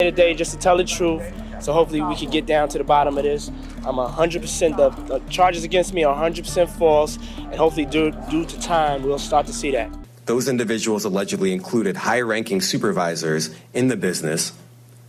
here today just to tell the truth. So hopefully we can get down to the bottom of this. I'm 100%, the charges against me are 100% false, and hopefully due to time, we'll start to see that. Those individuals allegedly included high-ranking supervisors in the business,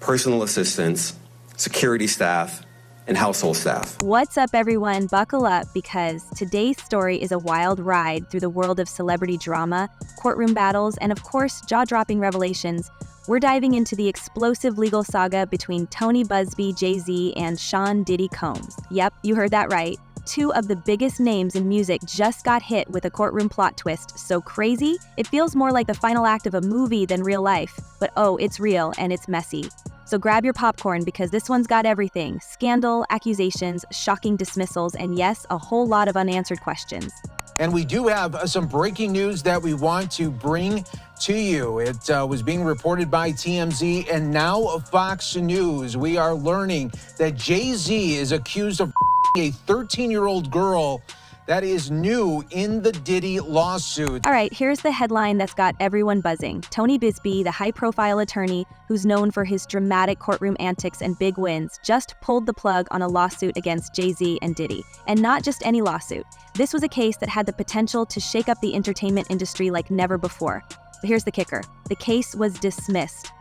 personal assistants, security staff, and household staff. What's up, everyone? Buckle up, because today's story is a wild ride through the world of celebrity drama, courtroom battles, and of course, jaw-dropping revelations. We're diving into the explosive legal saga between Tony Buzbee, Jay-Z, and Sean Diddy Combs. Yep, you heard that right. Two of the biggest names in music just got hit with a courtroom plot twist so crazy, it feels more like the final act of a movie than real life. But oh, it's real and it's messy. So grab your popcorn, because this one's got everything: scandal, accusations, shocking dismissals, and yes, a whole lot of unanswered questions. And we do have some breaking news that we want to bring to you. It was being reported by TMZ and now Fox News. We are learning that Jay-Z is accused of a 13-year-old girl. That is new in the Diddy lawsuit. All right, here's the headline that's got everyone buzzing. Tony Buzbee, the high-profile attorney who's known for his dramatic courtroom antics and big wins, just pulled the plug on a lawsuit against Jay-Z and Diddy. And not just any lawsuit. This was a case that had the potential to shake up the entertainment industry like never before. But here's the kicker. The case was dismissed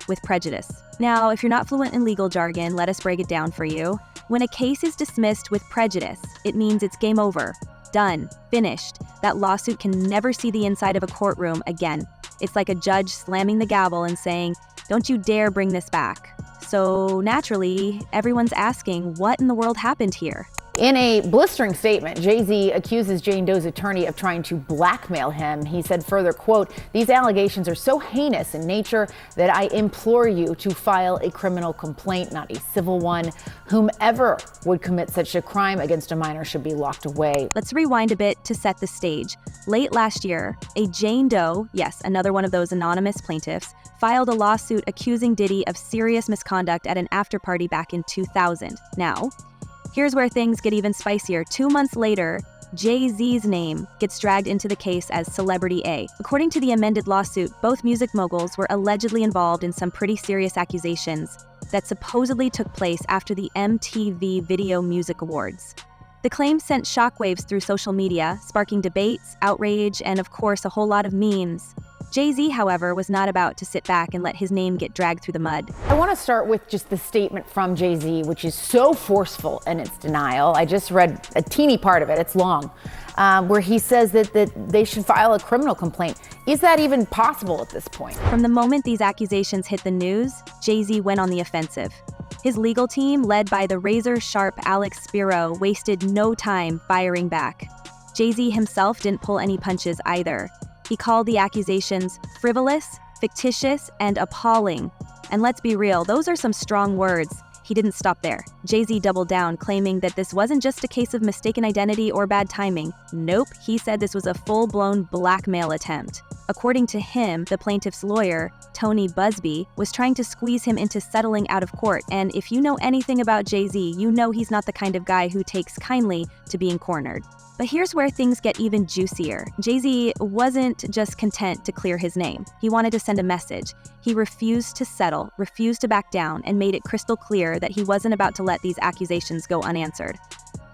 with prejudice. Now, if you're not fluent in legal jargon, let us break it down for you. When a case is dismissed with prejudice, it means it's game over, done, finished. That lawsuit can never see the inside of a courtroom again. It's like a judge slamming the gavel and saying, "Don't you dare bring this back." So naturally, everyone's asking, what in the world happened here? In a blistering statement, Jay-Z accuses Jane Doe's attorney of trying to blackmail him. He said further, quote, "These allegations are so heinous in nature that I implore you to file a criminal complaint, not a civil one. Whomever would commit such a crime against a minor should be locked away." Let's rewind a bit to set the stage. Late last year, a Jane Doe, yes, another one of those anonymous plaintiffs, filed a lawsuit accusing Diddy of serious misconduct at an after-party back in 2000. Now, here's where things get even spicier. 2 months later, Jay-Z's name gets dragged into the case as Celebrity A. According to the amended lawsuit, both music moguls were allegedly involved in some pretty serious accusations that supposedly took place after the MTV Video Music Awards. The claims sent shockwaves through social media, sparking debates, outrage, and of course a whole lot of memes. Jay-Z, however, was not about to sit back and let his name get dragged through the mud. I want to start with just the statement from Jay-Z, which is so forceful in its denial. I just read a teeny part of it, it's long, where he says that they should file a criminal complaint. Is that even possible at this point? From the moment these accusations hit the news, Jay-Z went on the offensive. His legal team, led by the razor-sharp Alex Spiro, wasted no time firing back. Jay-Z himself didn't pull any punches either. He called the accusations frivolous, fictitious, and appalling. And let's be real, those are some strong words. He didn't stop there. Jay-Z doubled down, claiming that this wasn't just a case of mistaken identity or bad timing. Nope, he said this was a full-blown blackmail attempt. According to him, the plaintiff's lawyer, Tony Buzbee, was trying to squeeze him into settling out of court. And if you know anything about Jay-Z, you know he's not the kind of guy who takes kindly to being cornered. But here's where things get even juicier. Jay-Z wasn't just content to clear his name. He wanted to send a message. He refused to settle, refused to back down, and made it crystal clear that he wasn't about to let these accusations go unanswered.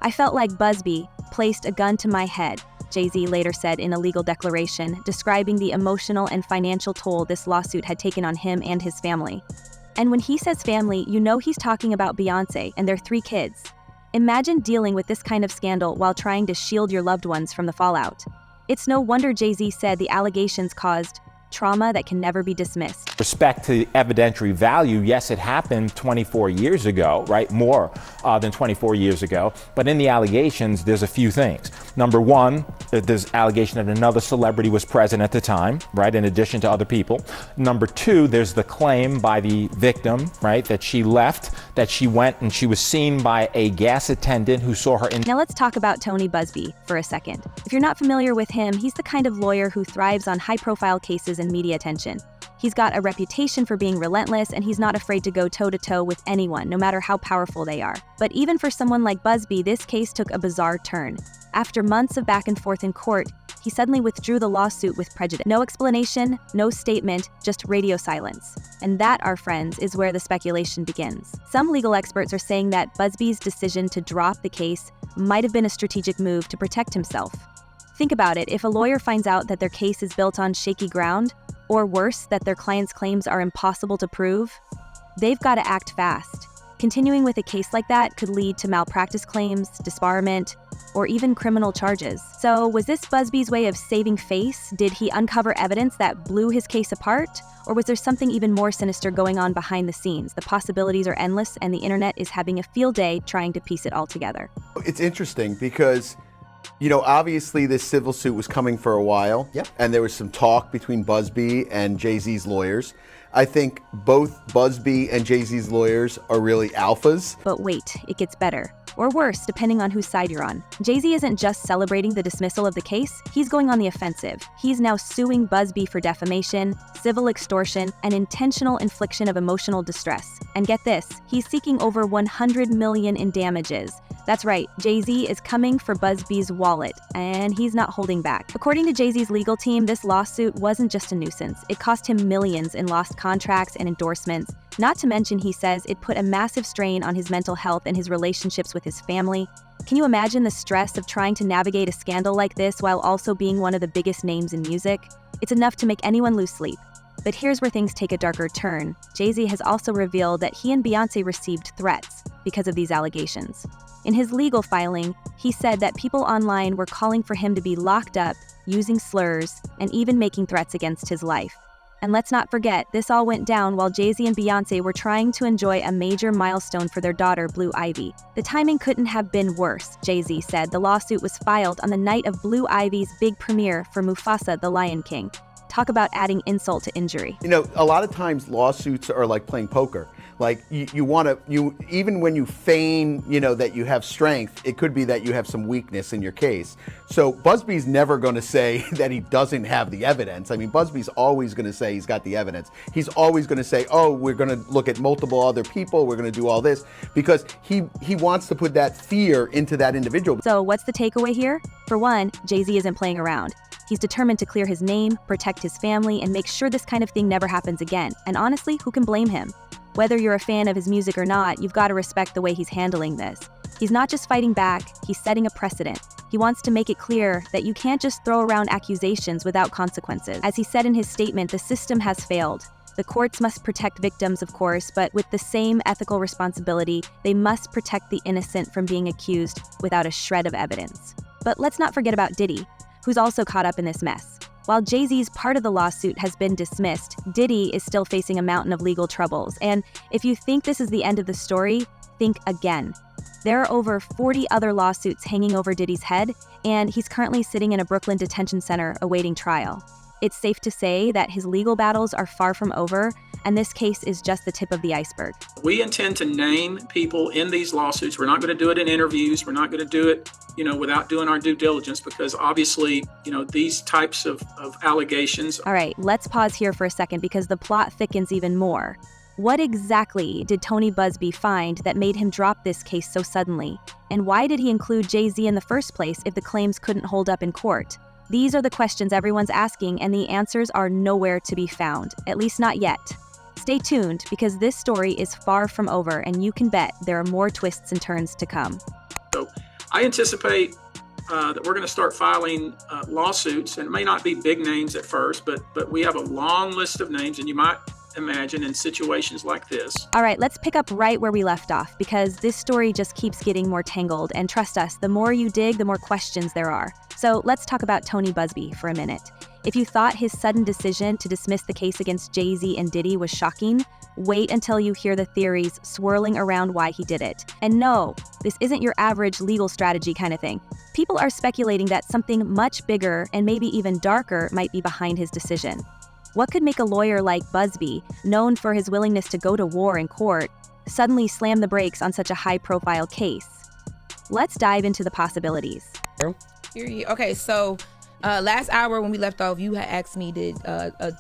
"I felt like Busby placed a gun to my head," Jay-Z later said in a legal declaration, describing the emotional and financial toll this lawsuit had taken on him and his family. And when he says family, you know he's talking about Beyonce and their 3 kids. Imagine dealing with this kind of scandal while trying to shield your loved ones from the fallout. It's no wonder Jay-Z said the allegations caused trauma that can never be dismissed. Respect to the evidentiary value, yes, it happened 24 years ago, right? More than 24 years ago. But in the allegations, there's a few things. Number one, there's allegation that another celebrity was present at the time, right? In addition to other people. Number two, there's the claim by the victim, right? That she left, that she went and she was seen by a gas attendant who saw her in. Now let's talk about Tony Buzbee for a second. If you're not familiar with him, he's the kind of lawyer who thrives on high-profile cases and media attention. He's got a reputation for being relentless, and he's not afraid to go toe-to-toe with anyone, no matter how powerful they are. But even for someone like Busby, this case took a bizarre turn. After months of back and forth in court, he suddenly withdrew the lawsuit with prejudice. No explanation, no statement, just radio silence. And that, our friends, is where the speculation begins. Some legal experts are saying that Busby's decision to drop the case might have been a strategic move to protect himself. Think about it, if a lawyer finds out that their case is built on shaky ground, or worse, that their client's claims are impossible to prove, they've got to act fast. Continuing with a case like that could lead to malpractice claims, disbarment, or even criminal charges. So was this Busby's way of saving face? Did he uncover evidence that blew his case apart? Or was there something even more sinister going on behind the scenes? The possibilities are endless, and the internet is having a field day trying to piece it all together. It's interesting because, you know, obviously this civil suit was coming for a while. Yep. And there was some talk between Busby and Jay-Z's lawyers. I think both Busby and Jay-Z's lawyers are really alphas. But wait, it gets better. Or worse, depending on whose side you're on. Jay-Z isn't just celebrating the dismissal of the case, he's going on the offensive. He's now suing Busby for defamation, civil extortion, and intentional infliction of emotional distress. And get this, he's seeking over $100 million in damages. That's right, Jay-Z is coming for Busby's wallet, and he's not holding back. According to Jay-Z's legal team, this lawsuit wasn't just a nuisance. It cost him millions in lost contracts and endorsements. Not to mention, he says, it put a massive strain on his mental health and his relationships with his family. Can you imagine the stress of trying to navigate a scandal like this while also being one of the biggest names in music? It's enough to make anyone lose sleep. But here's where things take a darker turn. Jay-Z has also revealed that he and Beyonce received threats because of these allegations. In his legal filing, he said that people online were calling for him to be locked up, using slurs, and even making threats against his life. And let's not forget, this all went down while Jay-Z and Beyonce were trying to enjoy a major milestone for their daughter, Blue Ivy. The timing couldn't have been worse, Jay-Z said. The lawsuit was filed on the night of Blue Ivy's big premiere for Mufasa, the Lion King. Talk about adding insult to injury. You know, a lot of times lawsuits are like playing poker. Like even when you feign, you know, that you have strength, it could be that you have some weakness in your case. So Busby's never going to say that he doesn't have the evidence. I mean, Busby's always going to say he's got the evidence. He's always going to say, oh, we're going to look at multiple other people. We're going to do all this because he wants to put that fear into that individual. So what's the takeaway here? For one, Jay-Z isn't playing around. He's determined to clear his name, protect his family, and make sure this kind of thing never happens again. And honestly, who can blame him? Whether you're a fan of his music or not, you've got to respect the way he's handling this. He's not just fighting back, he's setting a precedent. He wants to make it clear that you can't just throw around accusations without consequences. As he said in his statement, the system has failed. The courts must protect victims, of course, but with the same ethical responsibility, they must protect the innocent from being accused without a shred of evidence. But let's not forget about Diddy, who's also caught up in this mess. While Jay-Z's part of the lawsuit has been dismissed, Diddy is still facing a mountain of legal troubles. And if you think this is the end of the story, think again. There are over 40 other lawsuits hanging over Diddy's head, and he's currently sitting in a Brooklyn detention center awaiting trial. It's safe to say that his legal battles are far from over, and this case is just the tip of the iceberg. We intend to name people in these lawsuits. We're not going to do it in interviews. We're not going to do it, without doing our due diligence, because obviously, these types of allegations. All right, let's pause here for a second because the plot thickens even more. What exactly did Tony Buzbee find that made him drop this case so suddenly? And why did he include Jay-Z in the first place if the claims couldn't hold up in court? These are the questions everyone's asking, and the answers are nowhere to be found, at least not yet. Stay tuned, because this story is far from over, and you can bet there are more twists and turns to come. So I anticipate that we're going to start filing lawsuits, and it may not be big names at first, but we have a long list of names, and you might imagine in situations like this. All right, let's pick up right where we left off, because this story just keeps getting more tangled, and trust us, the more you dig, the more questions there are. So let's talk about Tony Buzbee for a minute. If you thought his sudden decision to dismiss the case against Jay-Z and Diddy was shocking, wait until you hear the theories swirling around why he did it. And no, this isn't your average legal strategy kind of thing. People are speculating that something much bigger and maybe even darker might be behind his decision. What could make a lawyer like Busby, known for his willingness to go to war in court, suddenly slam the brakes on such a high-profile case? Let's dive into the possibilities. Okay, so last hour when we left off, you had asked me, did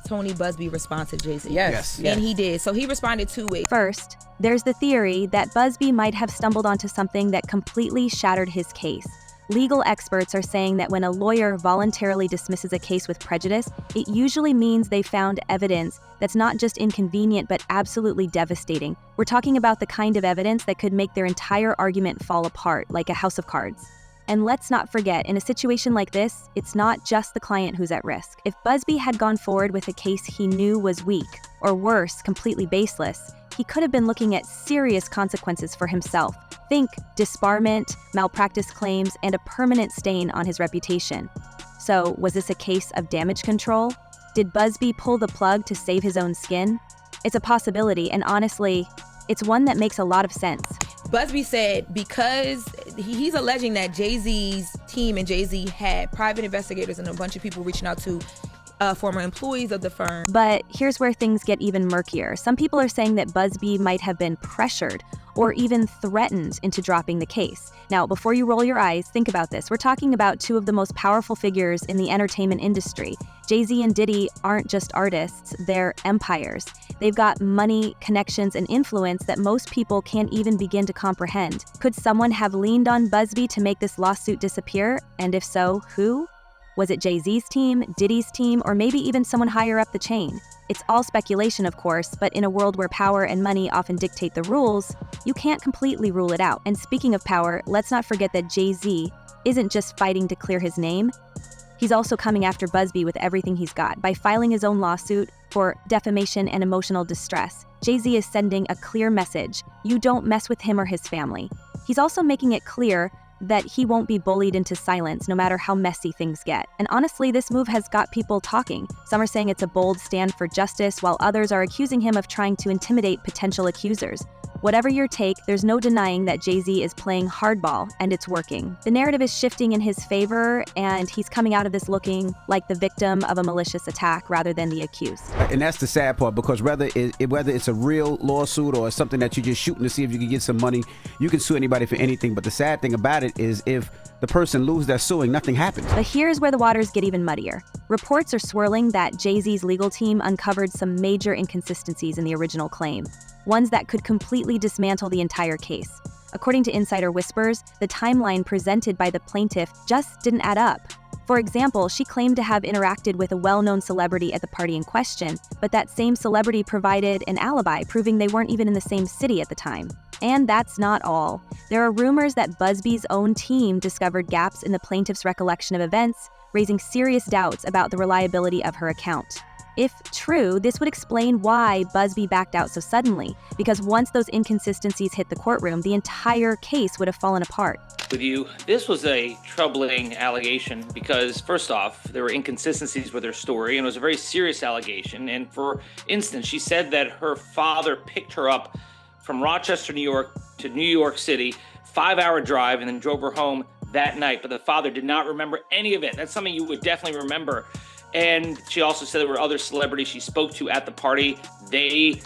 Tony Buzbee respond to Jay-Z? Yes. And he did. So he responded 2 ways. First, there's the theory that Busby might have stumbled onto something that completely shattered his case. Legal experts are saying that when a lawyer voluntarily dismisses a case with prejudice, it usually means they found evidence that's not just inconvenient but absolutely devastating. We're talking about the kind of evidence that could make their entire argument fall apart, like a house of cards. And let's not forget, in a situation like this, it's not just the client who's at risk. If Busby had gone forward with a case he knew was weak, or worse, completely baseless, he could have been looking at serious consequences for himself. Think disbarment, malpractice claims, and a permanent stain on his reputation. So, was this a case of damage control? Did Busby pull the plug to save his own skin? It's a possibility, and honestly, it's one that makes a lot of sense. Busby said because he's alleging that Jay-Z's team and Jay-Z had private investigators and a bunch of people reaching out to former employees of the firm. But here's where things get even murkier. Some people are saying that Busby might have been pressured or even threatened into dropping the case. Now, before you roll your eyes, think about this. We're talking about two of the most powerful figures in the entertainment industry. Jay-Z and Diddy aren't just artists, they're empires. They've got money, connections, and influence that most people can't even begin to comprehend. Could someone have leaned on Busby to make this lawsuit disappear? And if so, who? Was it Jay-Z's team, Diddy's team, or maybe even someone higher up the chain? It's all speculation, of course, but in a world where power and money often dictate the rules, you can't completely rule it out. And speaking of power, let's not forget that Jay-Z isn't just fighting to clear his name. He's also coming after Busby with everything he's got. By filing his own lawsuit for defamation and emotional distress, Jay-Z is sending a clear message: you don't mess with him or his family. He's also making it clear that he won't be bullied into silence no matter how messy things get. And honestly, this move has got people talking. Some are saying it's a bold stand for justice, while others are accusing him of trying to intimidate potential accusers. Whatever your take, there's no denying that Jay-Z is playing hardball, and it's working. The narrative is shifting in his favor, and he's coming out of this looking like the victim of a malicious attack rather than the accused. And that's the sad part, because whether it's a real lawsuit or something that you're just shooting to see if you can get some money, you can sue anybody for anything. But the sad thing about it is if the person loses their suing, nothing happens. But here's where the waters get even muddier. Reports are swirling that Jay-Z's legal team uncovered some major inconsistencies in the original claim, ones that could completely dismantle the entire case. According to insider whispers, the timeline presented by the plaintiff just didn't add up. For example, she claimed to have interacted with a well-known celebrity at the party in question, but that same celebrity provided an alibi, proving they weren't even in the same city at the time. And that's not all. There are rumors that Busby's own team discovered gaps in the plaintiff's recollection of events, raising serious doubts about the reliability of her account. If true, this would explain why Busby backed out so suddenly, because once those inconsistencies hit the courtroom, the entire case would have fallen apart. With you, this was a troubling allegation because, first off, there were inconsistencies with her story, and it was a very serious allegation. And for instance, she said that her father picked her up from Rochester, New York to New York City, 5-hour drive, and then drove her home that night. But the father did not remember any of it. That's something you would definitely remember. And she also said there were other celebrities she spoke to at the party.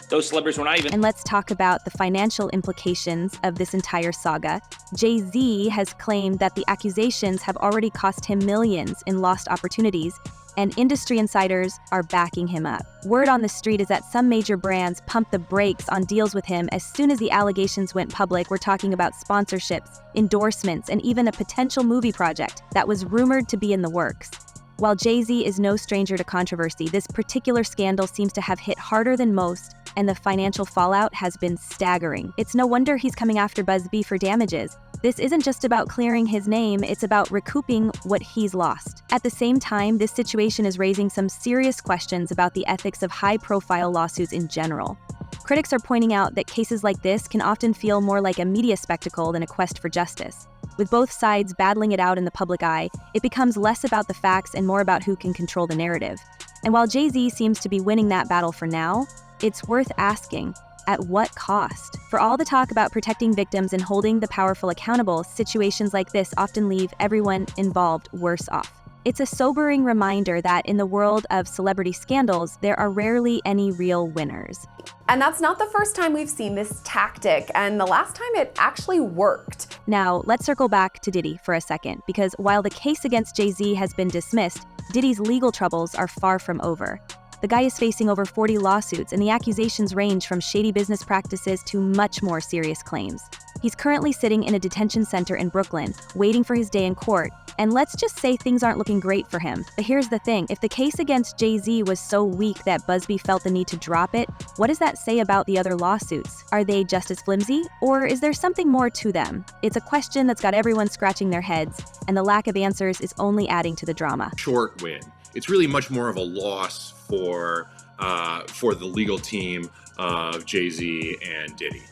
Those celebrities were not even... And let's talk about the financial implications of this entire saga. Jay-Z has claimed that the accusations have already cost him millions in lost opportunities, and industry insiders are backing him up. Word on the street is that some major brands pumped the brakes on deals with him as soon as the allegations went public. We're talking about sponsorships, endorsements, and even a potential movie project that was rumored to be in the works. While Jay-Z is no stranger to controversy, this particular scandal seems to have hit harder than most, and the financial fallout has been staggering. It's no wonder he's coming after Busby for damages. This isn't just about clearing his name, it's about recouping what he's lost. At the same time, this situation is raising some serious questions about the ethics of high-profile lawsuits in general. Critics are pointing out that cases like this can often feel more like a media spectacle than a quest for justice. With both sides battling it out in the public eye, it becomes less about the facts and more about who can control the narrative. And while Jay-Z seems to be winning that battle for now, it's worth asking, at what cost? For all the talk about protecting victims and holding the powerful accountable, situations like this often leave everyone involved worse off. It's a sobering reminder that in the world of celebrity scandals, there are rarely any real winners. And that's not the first time we've seen this tactic, and the last time it actually worked. Now, let's circle back to Diddy for a second, because while the case against Jay-Z has been dismissed, Diddy's legal troubles are far from over. The guy is facing over 40 lawsuits, and the accusations range from shady business practices to much more serious claims. He He's currently sitting in a detention center in Brooklyn, waiting for his day in court. And let's just say things aren't looking great for him. But here's the thing, if the case against Jay-Z was so weak that Busby felt the need to drop it, what does that say about the other lawsuits? Are they just as flimsy? Or is there something more to them? It's a question that's got everyone scratching their heads, and the lack of answers is only adding to the drama. Short win. It's really much more of a loss for the legal team of Jay-Z and Diddy.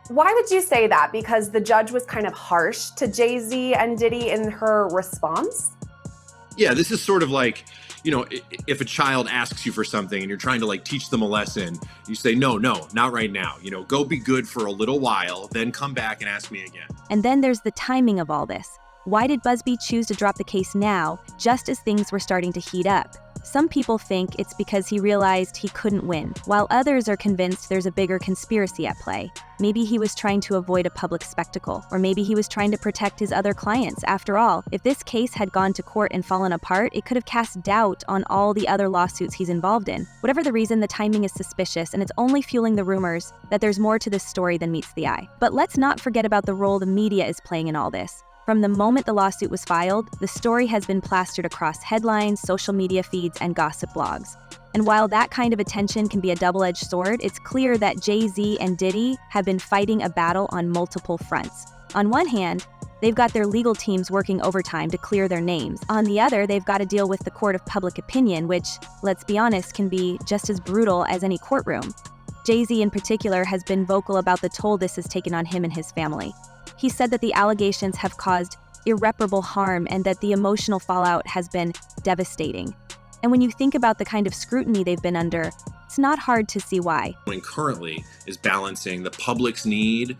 Why would you say that? Because the judge was kind of harsh to Jay-Z and Diddy in her response? Yeah, this is sort of like, if a child asks you for something and you're trying to teach them a lesson, you say, no, not right now. Go be good for a little while, then come back and ask me again. And then there's the timing of all this. Why did Busby choose to drop the case now, just as things were starting to heat up? Some people think it's because he realized he couldn't win, while others are convinced there's a bigger conspiracy at play. Maybe he was trying to avoid a public spectacle, or maybe he was trying to protect his other clients. After all, if this case had gone to court and fallen apart, it could have cast doubt on all the other lawsuits he's involved in. Whatever the reason, the timing is suspicious, and it's only fueling the rumors that there's more to this story than meets the eye. But let's not forget about the role the media is playing in all this. From the moment the lawsuit was filed, the story has been plastered across headlines, social media feeds, and gossip blogs. And while that kind of attention can be a double-edged sword, it's clear that Jay-Z and Diddy have been fighting a battle on multiple fronts. On one hand, they've got their legal teams working overtime to clear their names. On the other, they've got to deal with the court of public opinion, which, let's be honest, can be just as brutal as any courtroom. Jay-Z in particular has been vocal about the toll this has taken on him and his family. He said that the allegations have caused irreparable harm and that the emotional fallout has been devastating. And when you think about the kind of scrutiny they've been under, it's not hard to see why. Currently is balancing the public's need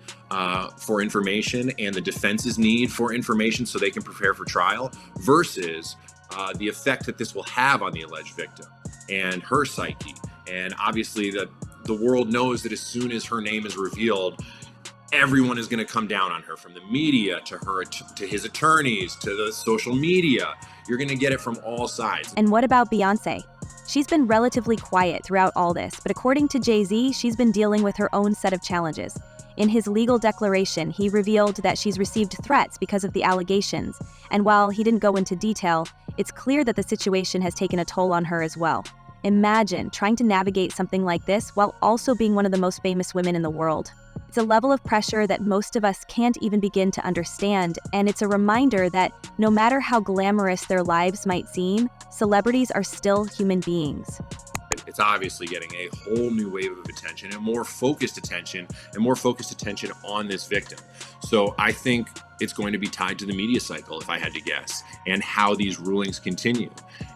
for information and the defense's need for information so they can prepare for trial versus the effect that this will have on the alleged victim and her psyche. And obviously the world knows that as soon as her name is revealed, everyone is going to come down on her, from the media to her, to his attorneys, to the social media. You're going to get it from all sides. And what about Beyonce? She's been relatively quiet throughout all this, but according to Jay-Z, she's been dealing with her own set of challenges. In his legal declaration, he revealed that she's received threats because of the allegations. And while he didn't go into detail, it's clear that the situation has taken a toll on her as well. Imagine trying to navigate something like this while also being one of the most famous women in the world. It's a level of pressure that most of us can't even begin to understand, and it's a reminder that no matter how glamorous their lives might seem, celebrities are still human beings. It's obviously getting a whole new wave of attention and more focused attention on this victim. So I think it's going to be tied to the media cycle, if I had to guess, and how these rulings continue.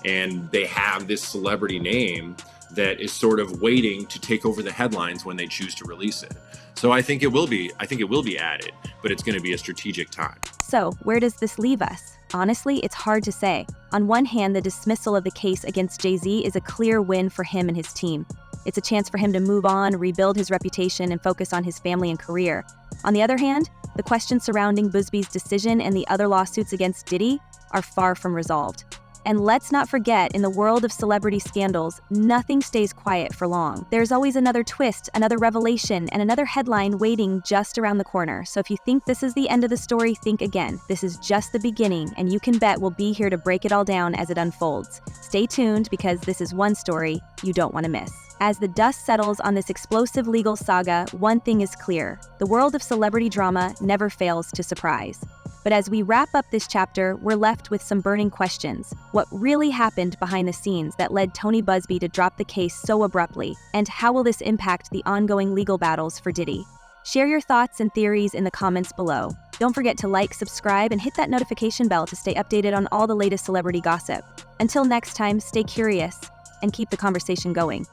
And they have this celebrity name that is sort of waiting to take over the headlines when they choose to release it. So I think it will be added, but it's going to be a strategic time. So where does this leave us? Honestly, it's hard to say. On one hand, the dismissal of the case against Jay-Z is a clear win for him and his team. It's a chance for him to move on, rebuild his reputation, and focus on his family and career. On the other hand, the questions surrounding Busby's decision and the other lawsuits against Diddy are far from resolved. And let's not forget, in the world of celebrity scandals, nothing stays quiet for long. There's always another twist, another revelation, and another headline waiting just around the corner. So if you think this is the end of the story, think again. This is just the beginning, and you can bet we'll be here to break it all down as it unfolds. Stay tuned, because this is one story you don't want to miss. As the dust settles on this explosive legal saga, one thing is clear: the world of celebrity drama never fails to surprise. But as we wrap up this chapter, we're left with some burning questions. What really happened behind the scenes that led Tony Buzbee to drop the case so abruptly? And how will this impact the ongoing legal battles for Diddy? Share your thoughts and theories in the comments below. Don't forget to like, subscribe, and hit that notification bell to stay updated on all the latest celebrity gossip. Until next time, stay curious and keep the conversation going.